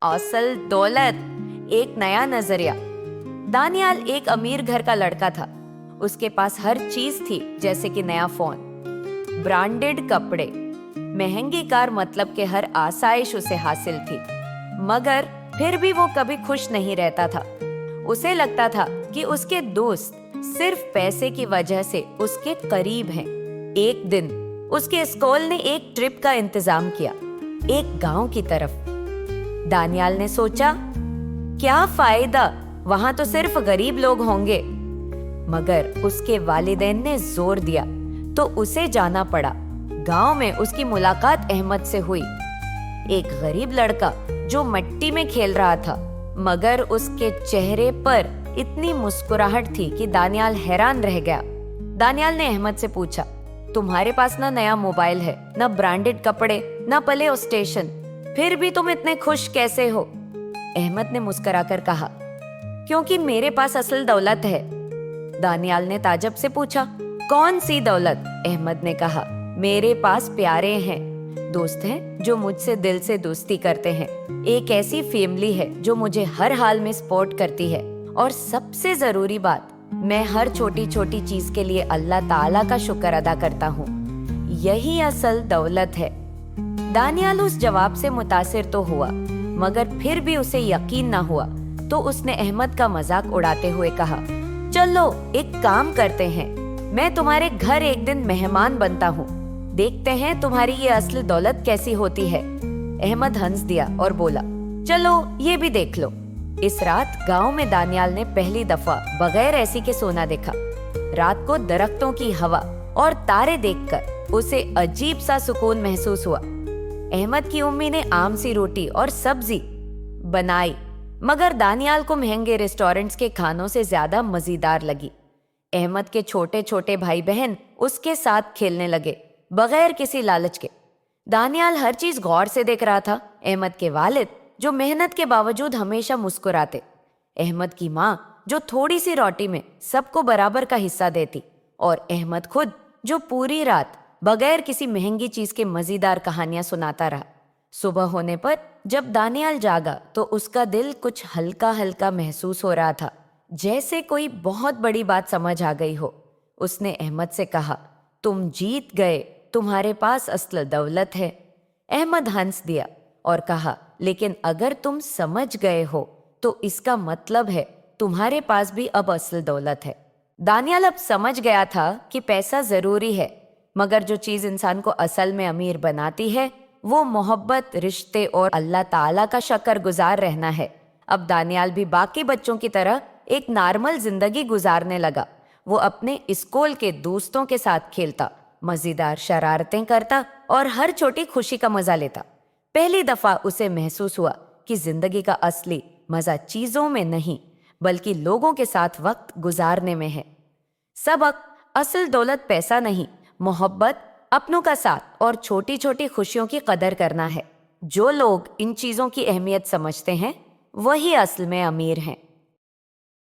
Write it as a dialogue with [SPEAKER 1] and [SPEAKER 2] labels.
[SPEAKER 1] असल दौलत, एक नया नजरिया। दानियाल एक अमीर घर का लड़का था। उसके पास हर चीज थी, जैसे कि नया फोन, ब्रांडेड कपड़े, महंगी कार, मतलब के हर आसाइश उसे हासिल थी। मगर फिर भी वो कभी खुश नहीं रहता था। उसे लगता था कि उसके दोस्त सिर्फ पैसे की वजह से उसके करीब हैं। एक दिन उसके स्कूल ने एक ट्रिप का इंतजाम किया, एक गांव की तरफ। दानियाल ने सोचा, क्या फायदा, वहां तो सिर्फ गरीब लोग होंगे। मगर उसके वालिदैन ने जोर दिया तो उसे जाना पड़ा। गांव में उसकी मुलाकात अहमद से हुई, एक गरीब लड़का जो मिट्टी में खेल रहा था। मगर उसके चेहरे पर इतनी मुस्कुराहट थी कि दानियाल हैरान रह गया। दानियाल ने अहमद से पूछा, तुम्हारे पास ना नया मोबाइल है, ना ब्रांडेड कपड़े, ना प्ले स्टेशन, फिर भी तुम इतने खुश कैसे हो? अहमद ने मुस्कुराकर कहा, क्योंकि मेरे पास असल दौलत है। दानियाल ने ताज्जुब से पूछा, कौन सी दौलत? अहमद ने कहा, मेरे पास प्यारे हैं, दोस्त हैं जो मुझसे दिल से दोस्ती करते हैं, एक ऐसी फैमिली है जो मुझे हर हाल में सपोर्ट करती है, और सबसे जरूरी बात, मैं हर छोटी छोटी चीज के लिए अल्लाह ताला का शुक्र अदा करता हूँ। यही असल दौलत है। दानियाल उस जवाब से मुतासिर तो हुआ, मगर फिर भी उसे यकीन न हुआ। तो उसने अहमद का मजाक उड़ाते हुए कहा, चलो एक काम करते हैं, मैं तुम्हारे घर एक दिन मेहमान बनता हूँ, देखते हैं तुम्हारी ये असल दौलत कैसी होती है। अहमद हंस दिया और बोला, चलो ये भी देख लो। इस रात गांव में दानियाल ने पहली दफा बगैर एसी के सोना देखा। रात को दरख्तों की हवा और तारे देखकर उसे अजीब सा सुकून महसूस हुआ। अहमद की उम्मी ने आम सी रोटी और सब्जी बनाई, मगर दानियाल को महंगे रेस्टोरेंट्स के खानों से ज्यादा मजेदार लगी। अहमद के छोटे छोटे भाई बहन उसके साथ खेलने लगे, बगैर किसी लालच के। दानियाल हर चीज गौर से देख रहा था। अहमद के वालिद जो मेहनत के बावजूद हमेशा मुस्कुराते, अहमद की माँ जो थोड़ी सी रोटी में सबको बराबर का हिस्सा देती, और अहमद खुद जो पूरी रात बगैर किसी महंगी चीज के मजेदार कहानियां सुनाता रहा। सुबह होने पर जब दानियाल जागा तो उसका दिल कुछ हल्का हल्का महसूस हो रहा था, जैसे कोई बहुत बड़ी बात समझ आ गई हो। उसने अहमद से कहा, तुम जीत गए, तुम्हारे पास असल दौलत है। अहमद हंस दिया और कहा, लेकिन अगर तुम समझ गए हो तो इसका मतलब है तुम्हारे पास भी अब असल दौलत है। दानियाल अब समझ गया था कि पैसा जरूरी है, मगर जो चीज इंसान को असल में अमीर बनाती है वो मोहब्बत, रिश्ते और अल्लाह ताला का शुक्र गुजार रहना है। अब दानियाल भी बाकी बच्चों की तरह एक नॉर्मल जिंदगी गुजारने लगा। वो अपने स्कूल के दोस्तों के साथ खेलता, मजेदार शरारतें करता और हर छोटी खुशी का मजा लेता। पहली दफा उसे महसूस हुआ कि जिंदगी का असली मजा चीजों में नहीं, बल्कि लोगों के साथ वक्त गुजारने में है। सबक, असल दौलत पैसा नहीं, मोहब्बत, अपनों का साथ और छोटी छोटी खुशियों की कदर करना है। जो लोग इन चीजों की अहमियत समझते हैं वही असल में अमीर हैं।